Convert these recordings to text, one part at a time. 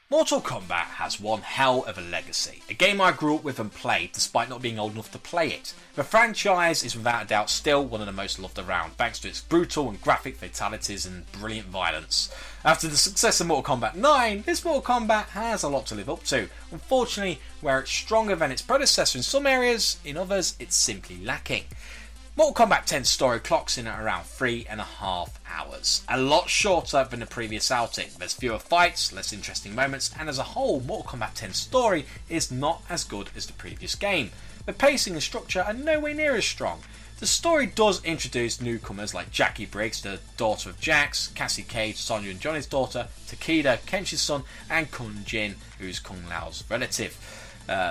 Mortal Kombat has one hell of a legacy, a game I grew up with and played despite not being old enough to play it. The franchise is without a doubt still one of the most loved around thanks to its brutal and graphic fatalities and brilliant violence. After the success of Mortal Kombat 9, this Mortal Kombat has a lot to live up to. Unfortunately, where it's stronger than its predecessor in some areas, in others it's simply lacking. Mortal Kombat 10's story clocks in at around 3.5 hours, a lot shorter than the previous outing. There's fewer fights, less interesting moments, and as a whole, Mortal Kombat 10's story is not as good as the previous game. The pacing and structure are nowhere near as strong. The story does introduce newcomers like Jackie Briggs, the daughter of Jax, Cassie Cage, Sonya and Johnny's daughter, Takeda, Kenshi's son, and Kun Jin, who's Kung Lao's relative.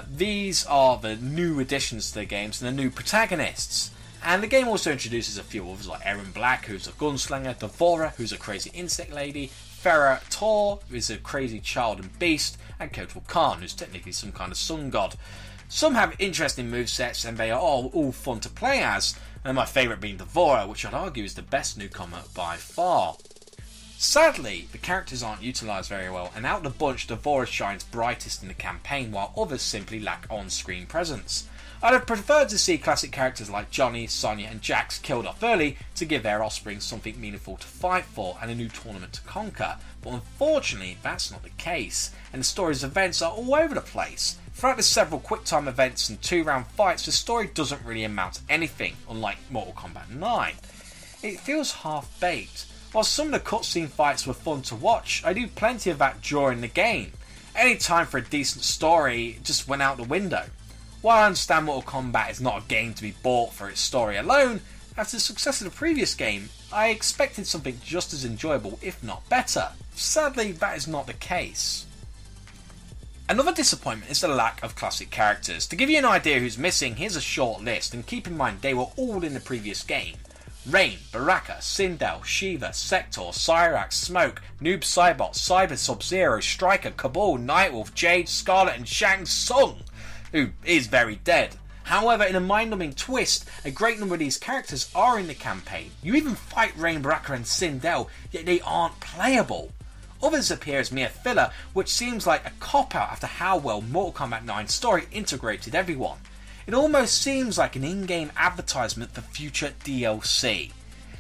These are the new additions to the games and the new protagonists. And the game also introduces a few others like Erin Black, who's a gunslinger, Devora, who's a crazy insect lady, Farah Tor, who's a crazy child and beast, and Kotal Khan, who's technically some kind of sun god. Some have interesting movesets and they are all fun to play as, and my favourite being Devora, which I'd argue is the best newcomer by far. Sadly, the characters aren't utilised very well, and out of the bunch, Devora shines brightest in the campaign while others simply lack on-screen presence. I'd have preferred to see classic characters like Johnny, Sonya and Jax killed off early to give their offspring something meaningful to fight for and a new tournament to conquer, but unfortunately that's not the case, and the story's events are all over the place. Throughout the several quick time events and 2-round fights, the story doesn't really amount to anything, unlike Mortal Kombat 9. It feels half-baked. While some of the cutscene fights were fun to watch, I do plenty of that during the game. Any time for a decent story just went out the window. While I understand Mortal Kombat is not a game to be bought for its story alone, after the success of the previous game, I expected something just as enjoyable, if not better. Sadly, that is not the case. Another disappointment is the lack of classic characters. To give you an idea who's missing, here's a short list, and keep in mind they were all in the previous game. Rain, Baraka, Sindel, Shiva, Sector, Cyrax, Smoke, Noob Saibot, Cyber Sub-Zero, Striker, Kabul, Nightwolf, Jade, Scarlet and Shang Tsung, who is very dead. However, in a mind-numbing twist, a great number of these characters are in the campaign. You even fight Rain, Baraka and Sindel, yet they aren't playable. Others appear as mere filler, which seems like a cop-out after how well Mortal Kombat 9's story integrated everyone. It almost seems like an in-game advertisement for future DLC.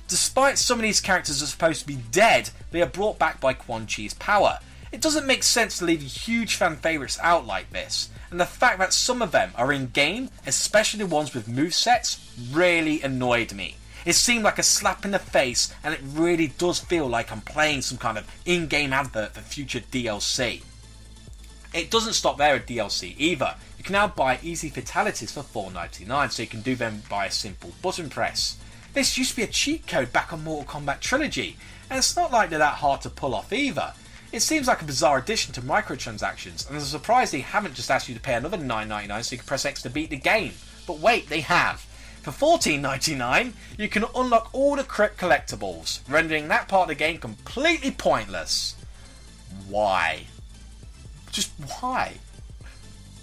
Despite some of these characters are supposed to be dead, they are brought back by Quan Chi's power. It doesn't make sense to leave huge fan favourites out like this, and the fact that some of them are in-game, especially the ones with movesets, really annoyed me. It seemed like a slap in the face, and it really does feel like I'm playing some kind of in-game advert for future DLC. It doesn't stop there with DLC either. You can now buy easy fatalities for $4.99, so you can do them by a simple button press. This used to be a cheat code back on Mortal Kombat Trilogy, and it's not like they're that hard to pull off either. It seems like a bizarre addition to microtransactions, and I'm surprised they haven't just asked you to pay another $9.99 so you can press X to beat the game. But wait, they have. For $14.99, you can unlock all the Crypt collectibles, rendering that part of the game completely pointless. Why? Just why?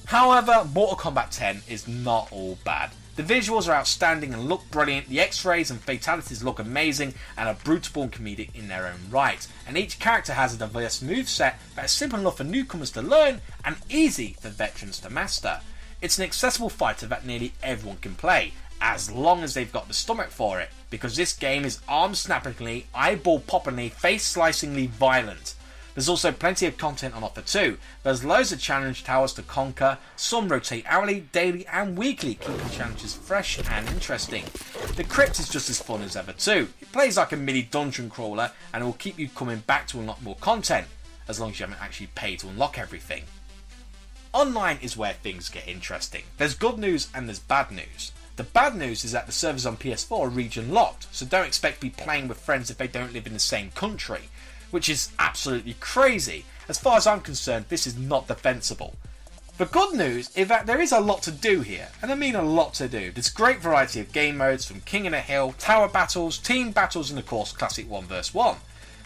However, Mortal Kombat 10 is not all bad. The visuals are outstanding and look brilliant, the X-rays and fatalities look amazing and are brutal and comedic in their own right, and each character has a diverse moveset that is simple enough for newcomers to learn and easy for veterans to master. It's an accessible fighter that nearly everyone can play, as long as they've got the stomach for it, because this game is arm-snappingly, eyeball-poppingly, face-slicingly violent. There's also plenty of content on offer too. There's loads of challenge towers to conquer, some rotate hourly, daily and weekly, keeping challenges fresh and interesting. The Crypt is just as fun as ever too. It plays like a mini dungeon crawler and it will keep you coming back to unlock more content, as long as you haven't actually paid to unlock everything. Online is where things get interesting. There's good news and there's bad news. The bad news is that the servers on PS4 are region locked, so don't expect to be playing with friends if they don't live in the same country, which is absolutely crazy. As far as I'm concerned, this is not defensible. The good news is that there is a lot to do here, and I mean a lot to do. There's a great variety of game modes, from King of the Hill, tower battles, team battles and of course classic 1 vs 1.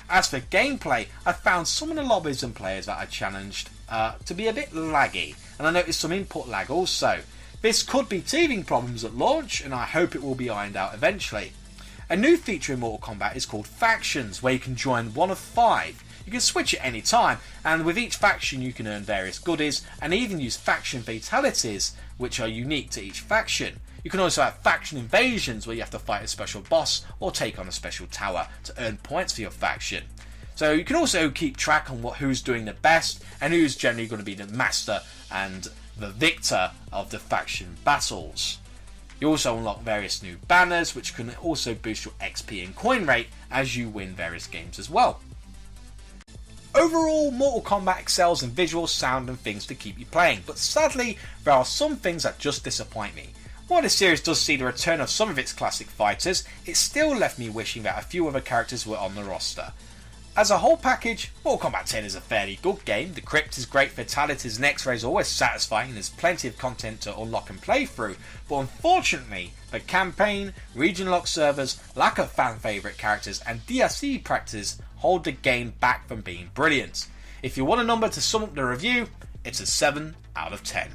As for gameplay, I found some of the lobbies and players that I challenged to be a bit laggy, and I noticed some input lag also. This could be teething problems at launch, and I hope it will be ironed out eventually. A new feature in Mortal Kombat is called Factions, where you can join one of 5. You can switch at any time, and with each faction you can earn various goodies and even use faction fatalities which are unique to each faction. You can also have faction invasions where you have to fight a special boss or take on a special tower to earn points for your faction. So you can also keep track on who's doing the best and who's generally going to be the master and the victor of the faction battles. You also unlock various new banners which can also boost your XP and coin rate as you win various games as well. Overall, Mortal Kombat excels in visual, sound and things to keep you playing, but sadly there are some things that just disappoint me. While this series does see the return of some of its classic fighters, it still left me wishing that a few other characters were on the roster. As a whole package, Mortal Kombat 10 is a fairly good game. The crypt is great, fatalities and X-rays are always satisfying and there's plenty of content to unlock and play through, but unfortunately the campaign, region lock servers, lack of fan favourite characters and DLC practice hold the game back from being brilliant. If you want a number to sum up the review, it's a 7 out of 10.